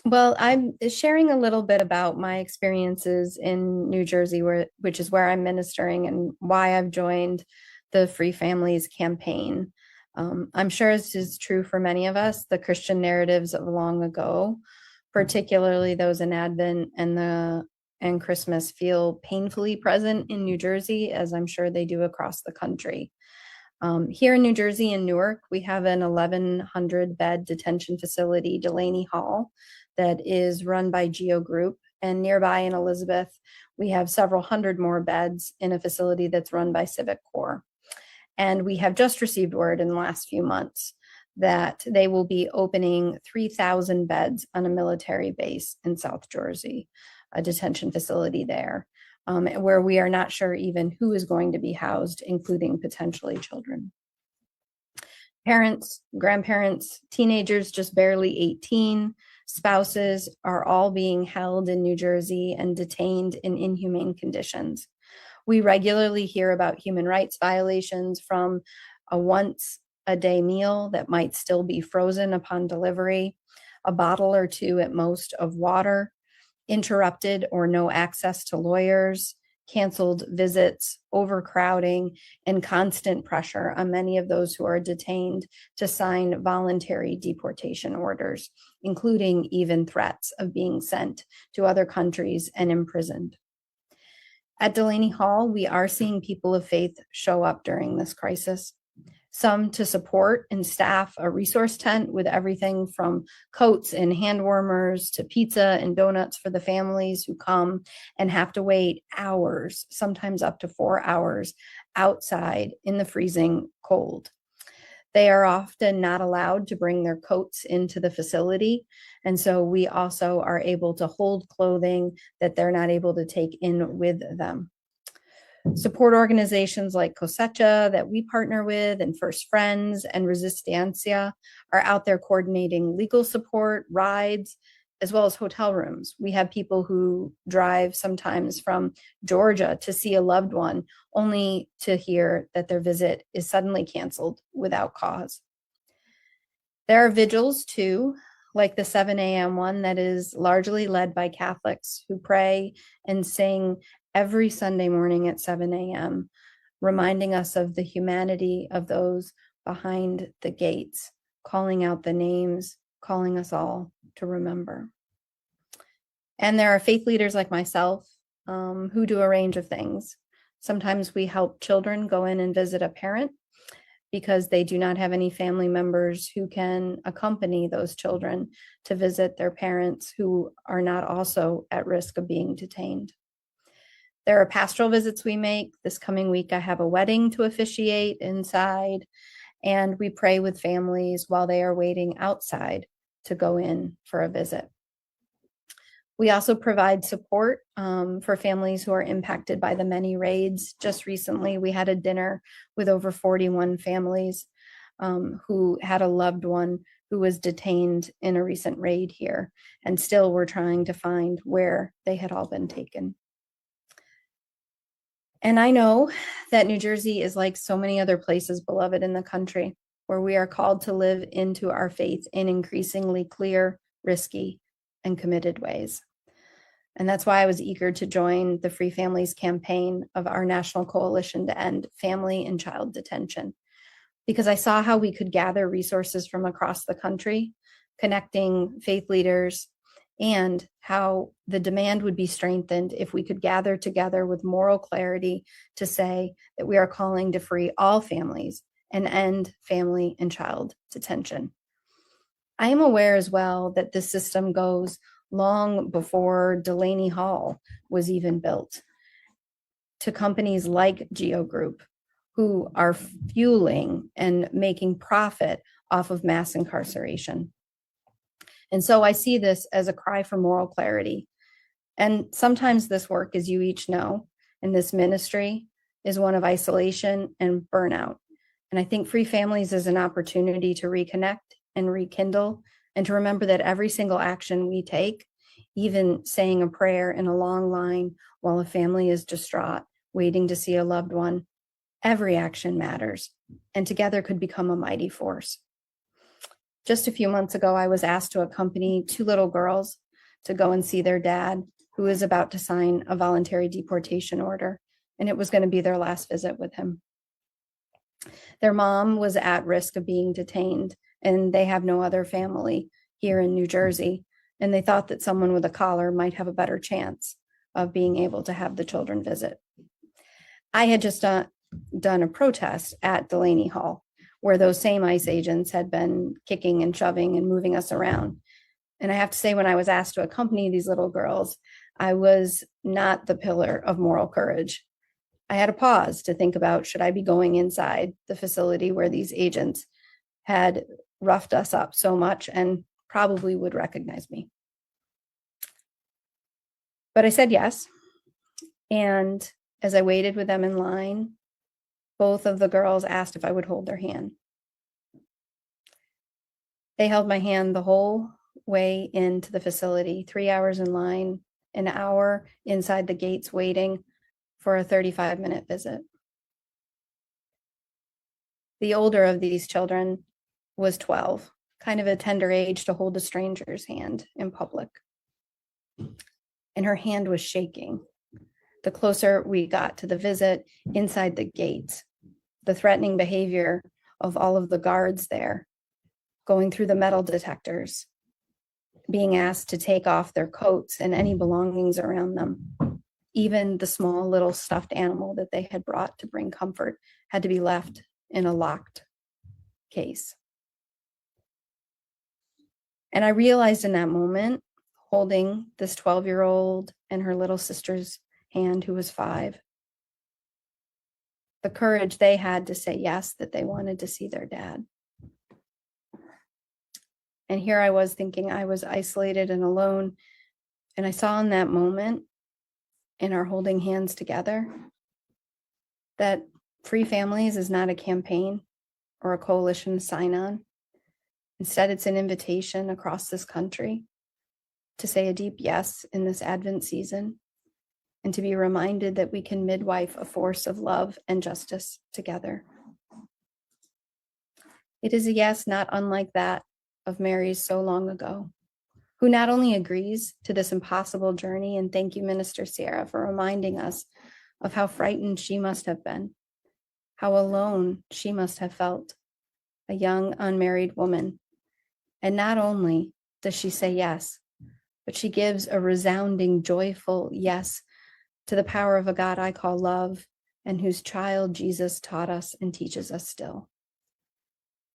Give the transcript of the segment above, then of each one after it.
Well, I'm sharing a little bit about my experiences in New Jersey, which is where I'm ministering, and why I've joined the Free Families campaign. I'm sure this is true for many of us. The Christian narratives of long ago, particularly those in Advent and Christmas, feel painfully present in New Jersey, as I'm sure they do across the country. Here in New Jersey, in Newark, we have an 1,100 bed detention facility, Delaney Hall, that is run by Geo Group. And nearby in Elizabeth, we have several hundred more beds in a facility that's run by Civic Corps. And we have just received word in the last few months that they will be opening 3,000 beds on a military base in South Jersey, a detention facility there, where we are not sure even who is going to be housed, including potentially children. Parents, grandparents, teenagers just barely 18, spouses are all being held in New Jersey and detained in inhumane conditions. We regularly hear about human rights violations, from a once-a-day meal that might still be frozen upon delivery, a bottle or two at most of water, interrupted or no access to lawyers, canceled visits, overcrowding, and constant pressure on many of those who are detained to sign voluntary deportation orders, including even threats of being sent to other countries and imprisoned. At Delaney Hall, we are seeing people of faith show up during this crisis, some to support and staff a resource tent with everything from coats and hand warmers to pizza and donuts for the families who come and have to wait hours, sometimes up to 4 hours, outside in the freezing cold. They are often not allowed to bring their coats into the facility. And so we also are able to hold clothing that they're not able to take in with them. Support organizations like Cosecha that we partner with, and First Friends and Resistencia, are out there coordinating legal support, rides, as well as hotel rooms. We have people who drive sometimes from Georgia to see a loved one, only to hear that their visit is suddenly canceled without cause. There are vigils too, like the 7 a.m. one that is largely led by Catholics who pray and sing every Sunday morning at 7 a.m., reminding us of the humanity of those behind the gates, calling out the names, calling us all to remember. And there are faith leaders like myself who do a range of things. Sometimes we help children go in and visit a parent because they do not have any family members who can accompany those children to visit their parents who are not also at risk of being detained. There are pastoral visits we make. This coming week, I have a wedding to officiate inside, and we pray with families while they are waiting outside to go in for a visit. We also provide support for families who are impacted by the many raids. Just recently, we had a dinner with over 41 families who had a loved one who was detained in a recent raid here, and still we're trying to find where they had all been taken. And I know that New Jersey is like so many other places beloved in the country, where we are called to live into our faith in increasingly clear, risky, and committed ways. And that's why I was eager to join the Free Families campaign of our national coalition to end family and child detention, because I saw how we could gather resources from across the country, connecting faith leaders, and how the demand would be strengthened if we could gather together with moral clarity to say that we are calling to free all families and end family and child detention. I am aware as well that this system goes long before Delaney Hall was even built, to companies like Geo Group, who are fueling and making profit off of mass incarceration. And so I see this as a cry for moral clarity. And sometimes this work, as you each know, in this ministry, is one of isolation and burnout. And I think Free Families is an opportunity to reconnect and rekindle, and to remember that every single action we take, even saying a prayer in a long line while a family is distraught, waiting to see a loved one, every action matters, and together could become a mighty force. Just a few months ago, I was asked to accompany two little girls to go and see their dad, who is about to sign a voluntary deportation order, and it was going to be their last visit with him. Their mom was at risk of being detained, and they have no other family here in New Jersey, and they thought that someone with a collar might have a better chance of being able to have the children visit. I had just done a protest at Delaney Hall, where those same ICE agents had been kicking and shoving and moving us around. And I have to say, when I was asked to accompany these little girls, I was not the pillar of moral courage. I had a pause to think about, should I be going inside the facility where these agents had roughed us up so much and probably would recognize me? But I said yes. And as I waited with them in line, both of the girls asked if I would hold their hand. They held my hand the whole way into the facility, 3 hours in line, an hour inside the gates waiting for a 35-minute visit. The older of these children was 12, kind of a tender age to hold a stranger's hand in public. And her hand was shaking. The closer we got to the visit, inside the gates, the threatening behavior of all of the guards there, going through the metal detectors, being asked to take off their coats and any belongings around them. Even the small little stuffed animal that they had brought to bring comfort had to be left in a locked case. And I realized in that moment, holding this 12-year-old and her little sister's hand, who was 5, the courage they had to say yes, that they wanted to see their dad. And here I was thinking I was isolated and alone. And I saw in that moment, in our holding hands together, that Free Families is not a campaign or a coalition to sign on. Instead, it's an invitation across this country to say a deep yes in this Advent season, and to be reminded that we can midwife a force of love and justice together. It is a yes not unlike that of Mary's so long ago, who not only agrees to this impossible journey, and thank you, Minister Sierra, for reminding us of how frightened she must have been, how alone she must have felt, a young unmarried woman. And not only does she say yes, but she gives a resounding, joyful yes to the power of a God I call love, and whose child Jesus taught us and teaches us still.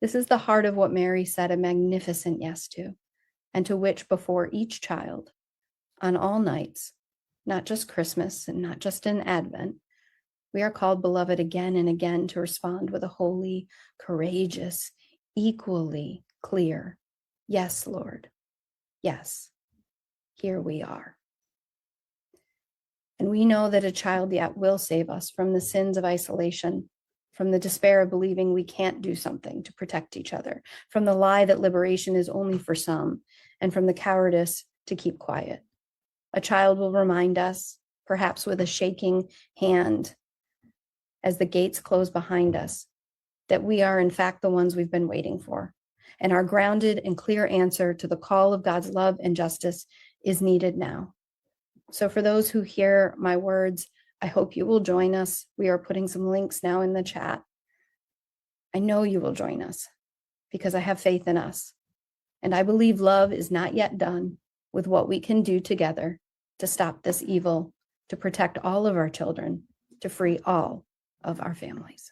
This is the heart of what Mary said a magnificent yes to, and to which before each child, on all nights, not just Christmas and not just in Advent, we are called, beloved, again and again to respond with a holy, courageous, equally clear, yes, Lord, yes, here we are. And we know that a child yet will save us from the sins of isolation, from the despair of believing we can't do something to protect each other, from the lie that liberation is only for some, and from the cowardice to keep quiet. A child will remind us, perhaps with a shaking hand, as the gates close behind us, that we are in fact the ones we've been waiting for. And our grounded and clear answer to the call of God's love and justice is needed now. So for those who hear my words, I hope you will join us. We are putting some links now in the chat. I know you will join us because I have faith in us. And I believe love is not yet done with what we can do together to stop this evil, to protect all of our children, to free all of our families.